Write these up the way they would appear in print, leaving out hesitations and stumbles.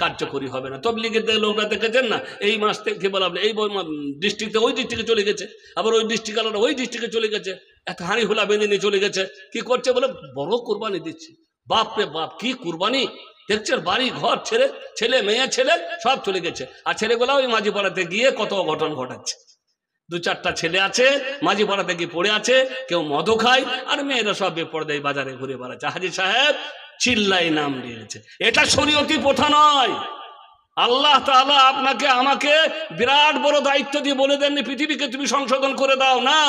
কার্যকরী হবে না। তবলিগের লোকরা দেখেছেন না, এই মাস থেকে বলা এই ডিস্ট্রিক্টে ওই ডিস্ট্রিক্টে চলে গেছে, আবার ওই ডিস্ট্রিক্ট আলাদা ওই ডিস্ট্রিক্টে চলে গেছে, এত হাঁড়ি হুলা বেঁধে নিয়ে চলে গেছে। কি করছে বলে বড় কুরবানি দিচ্ছে। বাপ রে বাপ, কি কুরবানি দেখছে, বাড়ি ঘর ছেড়ে, ছেলে মেয়ে ছেলে সব চলে গেছে। আর ছেলেগুলা ওই মাঝি পাড়াতে গিয়ে কত অঘটন ঘটাচ্ছে। 2-4টা ছেলে আছে মাঝি পাড়াতে গিয়ে পড়ে আছে, কেউ মদও খায়, আর মেয়েরা সব বেপরদায় বাজারে ঘুরে বেড়াচ্ছে। হাজী সাহেব চিল্লাই নাম দিয়েছে। এটা শরীয়তি প্রথা নয়। আল্লাহ তাআলা আপনাকে আমাকে বিরাট বড় দায়িত্ব দিয়ে বলে দেননি পৃথিবীকে তুমি সংশোধন করে দাও না।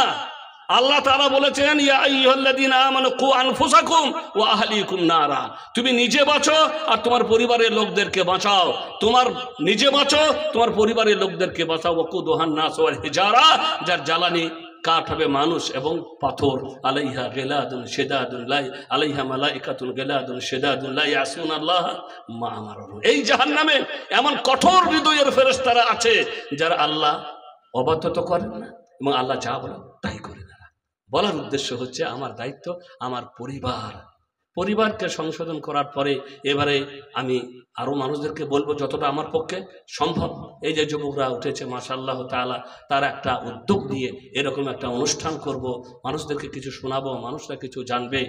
আল্লাহ তাআলা বলেছেন, ইয়া আইয়ুহাল্লাযীনা আমানু কু আনফুসাকুম ওয়া আহলিকুম নারা। তুমি নিজে বাঁচো আর তোমার পরিবারের লোকদেরকে বাঁচাও। তোমার নিজে বাঁচো, তোমার পরিবারের লোকদেরকে বাঁচাও। ওয়াকুদুহান নাস ওয়াল হিজারা, যার জ্বালানি কাঠ হবে মানুষ এবং পাথর। আলাইহা গিলাদুন শিদাদুন লা আলাইহা মালাইকাতুন গিলাদুন শিদাদুন লা ইয়াসুনাল্লাহ মা আমারুহু। এই জাহান্নামে এমন কঠোর হৃদয়ের ফেরেশতারা আছে যারা আল্লাহ অবাধ্যত করেন না এবং আল্লাহ যা বলেন তাই করে না। বলার উদ্দেশ্য হচ্ছে আমার দায়িত্ব আমার পরিবারকে সংশোধন করার পরে এবারে আমি আরও মানুষদেরকে বলবো যতটা আমার পক্ষে সম্ভব। এই যে যুবকরা উঠেছে মাশাআল্লাহ তাআলা, তার একটা উদ্যোগ নিয়ে এরকম একটা অনুষ্ঠান করব, মানুষদেরকে কিছু শোনাবো, মানুষরা কিছু জানবে,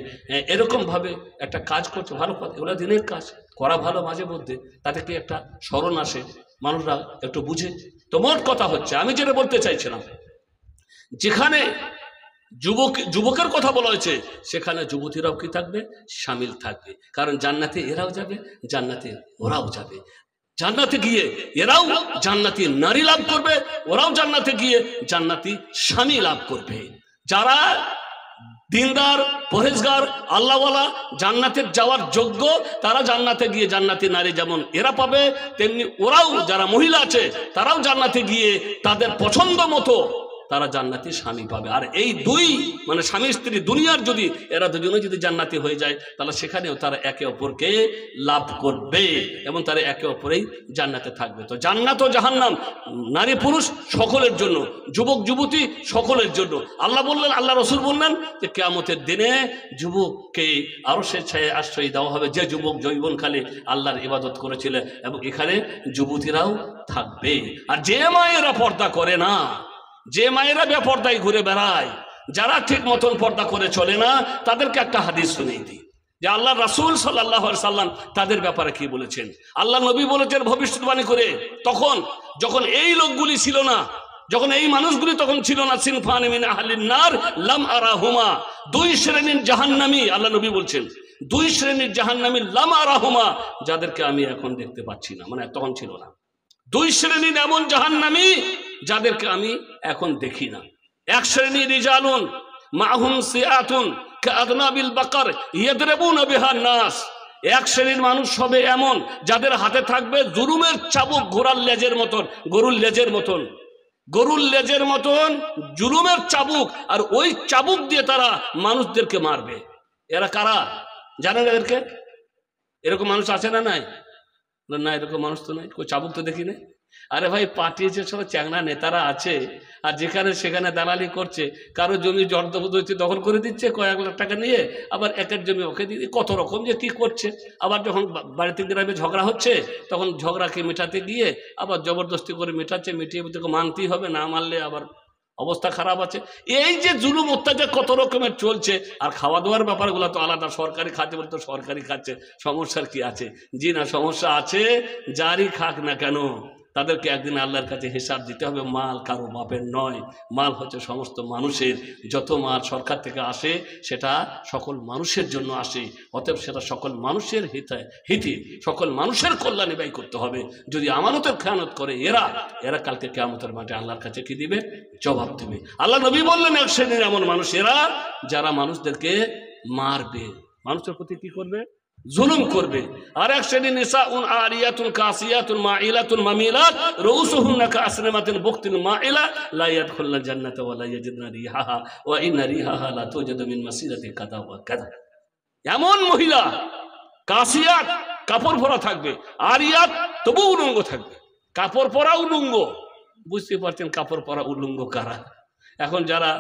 এরকমভাবে একটা কাজ করছে। ভালো কথা, এগুলো দিনের কাজ করা ভালো, মাঝে মধ্যে তাতে কি একটা স্মরণ আসে, মানুষরা একটু বুঝে। তো মোট কথা হচ্ছে, আমি যেটা বলতে চাইছিলাম, যেখানে যুবকের কথা বলা হয়েছে সেখানে যুবতীরাও কি থাকবে, শামিল থাকবে। কারণ জান্নাতে এরাও যাবে, জান্নাতে ওরাও যাবে। জান্নাতে গিয়ে এরাও জান্নাতি নারী লাভ করবে, ওরাও জান্নাতে গিয়ে জান্নাতি স্বামী লাভ করবে। যারা দিনদার পরহেজগার আল্লাহওয়ালা জান্নাতে যাওয়ার যোগ্য, তারা জান্নাতে গিয়ে জান্নাতি নারী যেমন এরা পাবে, তেমনি ওরাও যারা মহিলা আছে তারাও জান্নাতে গিয়ে তাদের পছন্দ মতো তারা জান্নাতি স্বামী পাবে। আর এই দুই মানে স্বামী স্ত্রী দুনিয়ার যদি এরা দুজনে যদি জান্নাতি হয়ে যায়, তাহলে সেখানেও তারা একে অপরকে লাভ করবে এবং তারা একে অপরেই জান্নাতে থাকবে। তো জান্নাত ও জাহান্নাম নারী পুরুষ সকলের জন্য, যুবক যুবতী সকলের জন্য। আল্লাহ বললেন, আল্লাহ রসুল বললেন যে কিয়ামতের দিনে যুবককে আরো স্বেচ্ছায় আশ্রয় দেওয়া হবে যে যুবক যৌবনকালে আল্লাহর ইবাদত করেছিল, এবং এখানে যুবতীরাও থাকবে। আর যে মায়েরা পর্দা করে না, যে মায়েরা বেপর্দায় ঘুরে বেড়ায়, যারা ঠিক মতন পর্দা করে চলে না, তাদেরকে একটা হাদিস শুনিয়ে দিই যে আল্লাহ রাসূল সাল্লাল্লাহু আলাইহি সাল্লাম তাদের ব্যাপারে কি বলেছেন। আল্লাহ নবী বলেছেন ভবিষ্যৎবাণী করে, তখন যখন এই লোকগুলি ছিল না, যখন এই মানুষগুলি তখন ছিল না, সিনফানি মিন আহলিন নার লাম আরাহুমা, 2 শ্রেণীর জাহান্নামী, আল্লাহ নবী বলছেন 2 শ্রেণীর জাহান্নামী লাম আরাহুমা, যাদেরকে আমি এখন দেখতে পাচ্ছি না, মানে তখন ছিল না। 2 শ্রেণীর এমন জাহান্নামী যাদেরকে আমি এখন দেখি না। 1 শ্রেণী রিজালুন মাহুম সিয়াতুন কাআদনাবিল বাকার ইয়াদরিবুনা বিহান নাস, 1 শ্রেণীর মানুষ হবে এমন যাদের হাতে থাকবে জুলুমের চাবুক, ঘোড়ার লেজের মতন, গরুর লেজের মতন, গরুর লেজের মতন জুলুমের চাবুক, আর ওই চাবুক দিয়ে তারা মানুষদেরকে মারবে। এরা কারা জানেন এদেরকে? এরকম মানুষ আছে না নাই? না, এরকম মানুষ তো নাই, કોઈ চাবুক তো দেখি না। আরে ভাই, পাঠিয়েছে সব চ্যাংড়া নেতারা আছে, আর যেখানে সেখানে দালালি করছে, কারো জমি জবরদস্তি দখল করে দিচ্ছে কয়েক লাখ টাকা নিয়ে, আবার একের জমি ওকে দিয়ে কত রকম যে কি করছে। আবার যখন বাড়িতে গ্রামে ঝগড়া হচ্ছে, তখন ঝগড়াকে মেটাতে গিয়ে আবার জবরদস্তি করে মেটাচ্ছে, মিটিয়ে তোকে মানতেই হবে, না মানলে আবার অবস্থা খারাপ আছে। এই যে জুলুম অত্যাচার কত রকমের চলছে। আর খাওয়া দাওয়ার ব্যাপারগুলো তো আলাদা, সরকারি খাচ্ছে বলতো সরকারি খাচ্ছে, সমস্যার কি আছে? জি না, সমস্যা আছে, যারই খাক না কেন তাদেরকে একদিন আল্লাহর কাছে হিসাব দিতে হবে। মাল কারো বাপের নয়, মাল হচ্ছে সমস্ত মানুষের। যত মাল সরকার থেকে আসে সেটা সকল মানুষের জন্য আসে, অতএব সেটা সকল মানুষের হিতে সকল মানুষের কল্যাণে ব্যয় করতে হবে। যদি আমানতের খেয়ানত করে এরা কালকে কিয়ামতের মাঠে আল্লাহর কাছে কি দিবে? জবাব দেবে। আল্লাহ নবী বললেন 1 শ্রেণীর এমন মানুষ এরা যারা মানুষদেরকে মারবে, মানুষের প্রতি কি করবে? জুলুম করবে। আর 1 শ্রেণী নিসাউন আরিয়াতুন কাসিয়াতুন মাইলাতুন মামিলাত রউসুহুন্না কাসনামাতিন বুকতিন মাইলা লা ইয়াদখুলুনা জান্নাতা ওয়া লা ইয়াজিদুনা রিহাহা ওয়া ইন্না রিহাহা লা তুজাদু মিন মাসিরাতি কাযা ওয়া কাযা। এমন মহিলা কাসিয়াত, কাপড় পরা থাকবে, আরিয়াত তবু উলঙ্গ থাকবে, কাপড় পরা উলঙ্গ। বুঝতে পারছেন কাপড় পরা উলঙ্গ কারা? এখন যারা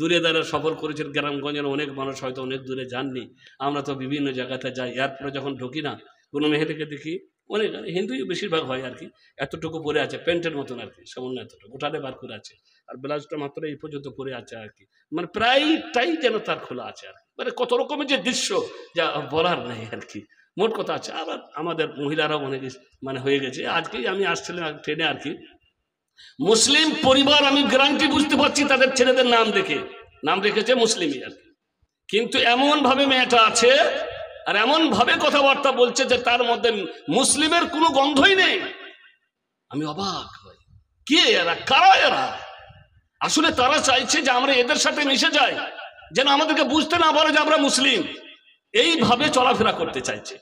দূরে দাঁড়ে সফর করেছেন, গ্রামগঞ্জের অনেক মানুষ হয়তো অনেক দূরে যাননি, আমরা তো বিভিন্ন জায়গাতে যাই, এরপরে যখন ঢুকি না কোনো মেয়েদেরকে দেখি অনেক হিন্দুই বেশিরভাগ হয় আর কি, এতটুকু পরে আছে প্যান্টের মতন আর কি, সামান্য এতটুকু গোটালে বার করে আছে, আর ব্লাউজটা মাত্র এই পর্যন্ত পরে আছে আর কি, মানে প্রায়টাই যেন তার খোলা আছে আর কি। মানে কত রকমের যে দৃশ্য যা বলার নেই আর কি। মোট কথা আছে। আবার আমাদের মহিলারাও অনেক মানে হয়ে গেছে। আজকেই আমি আসছিলাম ট্রেনে আর কি, মুসলিম পরিবার, আমি গ্যারান্টি বুঝতে পারছি তাদের ছেলেদের নাম দেখে, নাম রেখেছে মুসলিমই আর কি, কিন্তু এমন ভাবে মেয়েটা আছে আর এমন ভাবে কথাবার্তা বলছে যে তার মধ্যে মুসলিমের কোনো গন্ধই নেই। আমি অবাক হই, কে এরা, কারা এরা? আসলে তারা চাইছে যে আমরা এদের সাথে মিশে যাই, যেন আমাদেরকে বুঝতে না পারে যে আমরা মুসলিম। এইভাবে চলাফেরা করতে চাইছে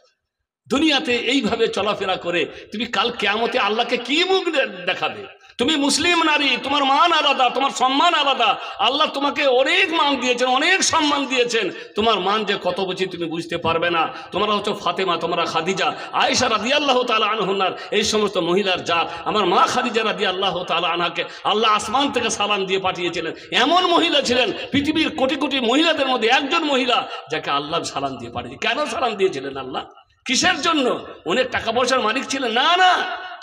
দুনিয়াতে। এইভাবে চলাফেরা করে তুমি কাল কিয়ামতে আল্লাহকে কি মুখ দেখাবে? তুমি মুসলিম নারী, তোমার মান আলাদা, তোমার সম্মান আলাদা। আল্লাহ তোমাকে অনেক মান দিয়েছেন, অনেক সম্মান দিয়েছেন। তোমার মান যে কত বেশি তুমি বুঝতে পারবে না। তোমরা হচ্ছে ফাতেমা, তোমরা খাদিজা, আয়েশা রাদিয়াল্লাহু তাআলা আনহুনার এই সমস্ত মহিলার জাত। আমার মা খাদিজা রাদিয়াল্লাহু তাআলা আনহাকে আল্লাহ আসমান থেকে সালাম দিয়ে পাঠিয়েছিলেন। এমন মহিলা ছিলেন পৃথিবীর কোটি কোটি মহিলাদের মধ্যে একজন মহিলা যাকে আল্লাহ সালাম দিয়ে পাঠিয়েছে। কেন সালাম দিয়েছিলেন আল্লাহ? কিসের জন্য? অনেক টাকা পয়সার মালিক ছিলেন না, না,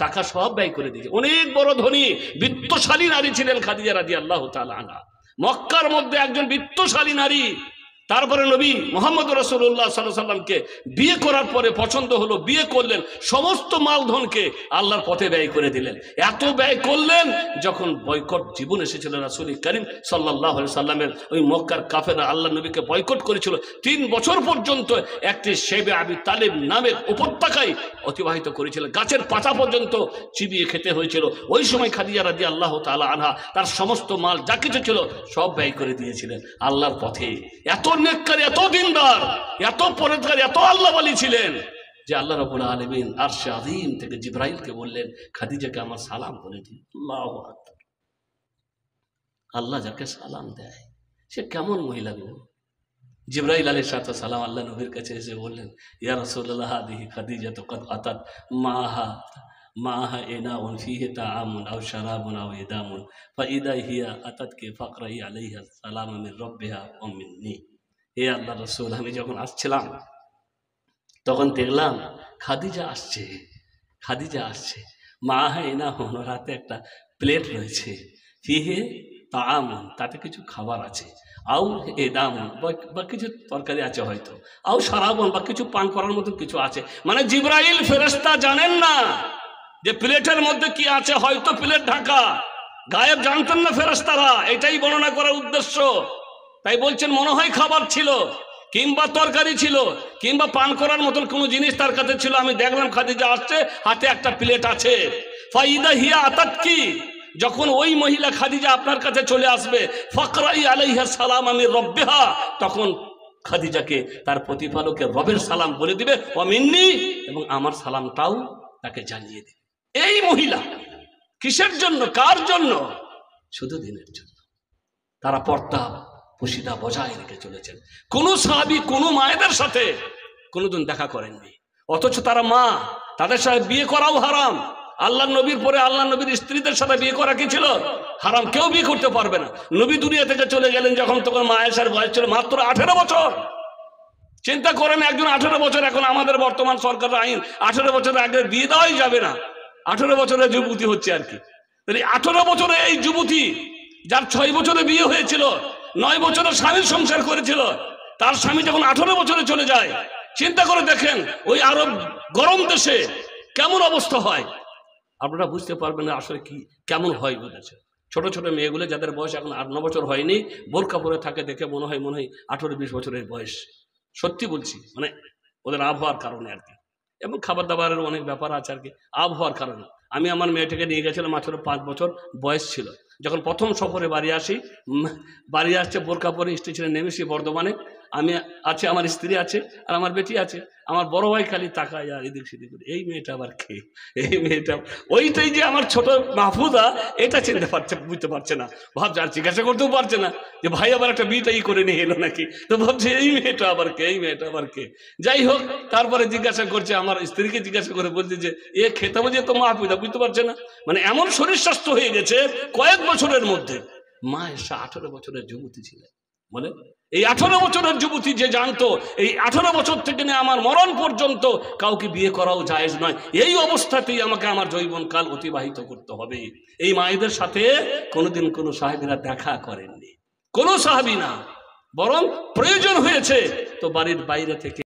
টাকা সব ব্যয় করে দিয়েছে। অনেক বড় ধনী বিত্তশালী নারী ছিলেন খাদিজা রাদিয়াল্লাহু তাআলা আনহা, মক্কার মধ্যে একজন বিত্তশালী নারী। তারপরে নবী মুহাম্মদ রাসূলুল্লাহ সাল্লাল্লাহু আলাইহি ওয়াসাল্লামকে বিয়ে করার পরে পছন্দ হলো, বিয়ে করলেন, সমস্ত মালধনকে আল্লাহর পথে ব্যয় করে দিলেন। এত ব্যয় করলেন, যখন বয়কট জীবন এসেছিল রাসূল করিম সাল্লাল্লাহু আলাইহি ওয়াসাল্লামের, ওই মক্কার কাফেররা আল্লাহ নবীকে বয়কট করেছিল। 3 বছর পর্যন্ত একটি শেবে আবি তালিব নামের উপত্যকায় অতিবাহিত করেছিল, গাছের পাতা পর্যন্ত চিবিয়ে খেতে হয়েছিল। ওই সময় খাদিজা রাদিয়াল্লাহু তাআলা আনহা তার সমস্ত মাল যা কিছু ছিল সব ব্যয় করে দিয়েছিলেন আল্লাহর পথে। এত নেককার, এত দিনদার, এত পরেজগার, এত আল্লাহওয়ালি ছিলেন যে আল্লাহ রাব্বুল আলামিন আরশে আযীম থেকে জিবরাইলকে বললেন, খাদিজাকে আমার সালাম বলে দিন। আল্লাহু আকবার। আল্লাহ যাকে সালাম দেয় সে কেমন মহিলা গো? জিবরাইল আলাইহিস সালাম আল্লাহ নবীর কাছে এসে বললেন, ইয়া রাসূলুল্লাহ, হাদিহি খাদিজা তো কদ আতাত মাহা ইনাউন ফিহি তাআমুন আও শারাবুন আও ইদামুন ফাইদা হিয়া আতাতকে ফাকরাই আলাইহা সালাম মির রাব্বিহা ওয়া মিন্নি। হে আল্লাহ রাসূল, আমি যখন আসছিলাম তখন দেখলাম খাদিজা আসছে, খাদিজা আসছে, মাহা ইনাউন, হাতে একটা প্লেট রয়েছে, ফিহি তাআমুন, তাতে কিছু খাবার আছে, আও ইদামুন, বা কিছু তরকারি আছে হয়তো, আও শারাবুন, বা কিছু পান করার মতো কিছু আছে। মানে জিবরাইল ফেরেশতা জানেন না যে প্লেটের মধ্যে কি আছে, হয়তো প্লেট ঢাকা, গায়েব জানতেন না ফেরেশতারা। এটাই বর্ণনা করার উদ্দেশ্য। তাই বলছেন মনে হয় খাবার ছিল, কিংবা তরকারি ছিল, কিংবা পান করার মতন কোনো জিনিস তার কাছে ছিল। আমি দেখলাম খাদিজা আসছে, হাতে একটা প্লেট আছে। ফাইদা হিয়া আতাত, কি যখন ওই মহিলা খাদিজা আপনার কাছে চলে আসবে, ফাকরাই আলাইহা সালাম মির রাব্বিহা, তখন খাদিজাকে তার প্রতিপালকের রবের সালাম বলে দিবে, ওয়া মিন্নি, এবং আমার সালামটাও তাকে জানিয়ে দিবে। এই মহিলা কিসের জন্য, কার জন্য? শুধু দিনের জন্য। তারা পর্দা পশিদা বজায় রেখে চলেছেন। কোন সাহাবী কোন মায়েদের সাথে কোনোদিন দেখা করেননি, অথচ তারা মা, তাদের সাথে বিয়ে করাও হারাম। আল্লাহ নবীর পরে আল্লাহ নবীর স্ত্রীদের সাথে বিয়ে করা কি ছিল? হারাম। কেউ বিয়ে করতে পারবে না। নবী দুনিয়া থেকে চলে গেলেন যখন, তখন মা আয়েশার বয়স ছিল মাত্র 18 বছর। চিন্তা করেন, একজন 18 বছর, এখন আমাদের বর্তমান সরকারের আইন 18 বছরের আগে বিয়ে দেওয়াই যাবে না, 18 বছরের যুবতী হচ্ছে আর কি। 18 বছরে এই যুবতী, যার 6 বছরে বিয়ে হয়েছিল, 9 বছরে স্বামীর সংসার করেছিল, তার স্বামী যখন 18 বছরে চলে যায়, চিন্তা করে দেখেন ওই আরব গরম দেশে কেমন অবস্থা হয়। আপনারা বুঝতে পারবেন না আসলে কি কেমন হয় বুঝেছে। ছোট ছোট মেয়েগুলো যাদের বয়স এখন 8-9 বছর হয়নি, বোরকা পরে থাকে, দেখে মনে হয় 18-20 বছরের বয়স। সত্যি বলছি, মানে ওদের আবহাওয়ার কারণে আর কি, এবং খাবার দাবারের অনেক ব্যাপার আছে আর কি, আবহাওয়ার কারণে। আমি আমার মেয়েটাকে নিয়ে গেছিলাম, মাত্র 5 বছর বয়স ছিল যখন প্রথম সফরে বাড়ি আসি। বাড়ি আসছে বোরকা পরে, স্টেশনে নেমেছি বর্ধমানে। আমি আছে, আমার স্ত্রী আছে, আর আমার বেটি আছে। আমার বড় ভাই খালি তাকায় আর এদিক সেদিক করে, এই মেয়েটা আবার কে? এই মেয়েটা ওইটাই যে আমার ছোট মাহফুজা, এটা চিনতে পারছে, বুঝতে পারছে না, ভাবছে, আর জিজ্ঞাসা করতেও পারছে না যে ভাই আবার একটা বিয়েটাই করে নিয়ে এলো নাকি। তো ভাবছে এই মেয়েটা আবার কে, এই মেয়েটা আবার কে। যাই হোক, তারপরে জিজ্ঞাসা করছে, আমার স্ত্রীকে জিজ্ঞাসা করে বলছে যে এ খেতে বুঝে তো মাহফুজা, বুঝতে পারছে না। মানে এমন শরীর স্বাস্থ্য হয়ে গেছে কয়েক বছরের মধ্যে। মা এসে 18 বছরের যুবতী ছিলেন, বলে এই 18 বছরের যুবতী যে জানতো এই 18 বছর থেকে নিয়ে আমার মরণ পর্যন্ত কাউকে বিয়ে করাও জায়েজ নয়, এই অবস্থাতেই আমাকে আমার যৌবনকাল অতিবাহিত করতে হবে। এই মায়েদের সাথে কোনোদিন কোনো সাহাবীরা দেখা করেননি, কোনো সাহাবী না, বরং প্রয়োজন হয়েছে তো বাড়ির বাইরে থেকে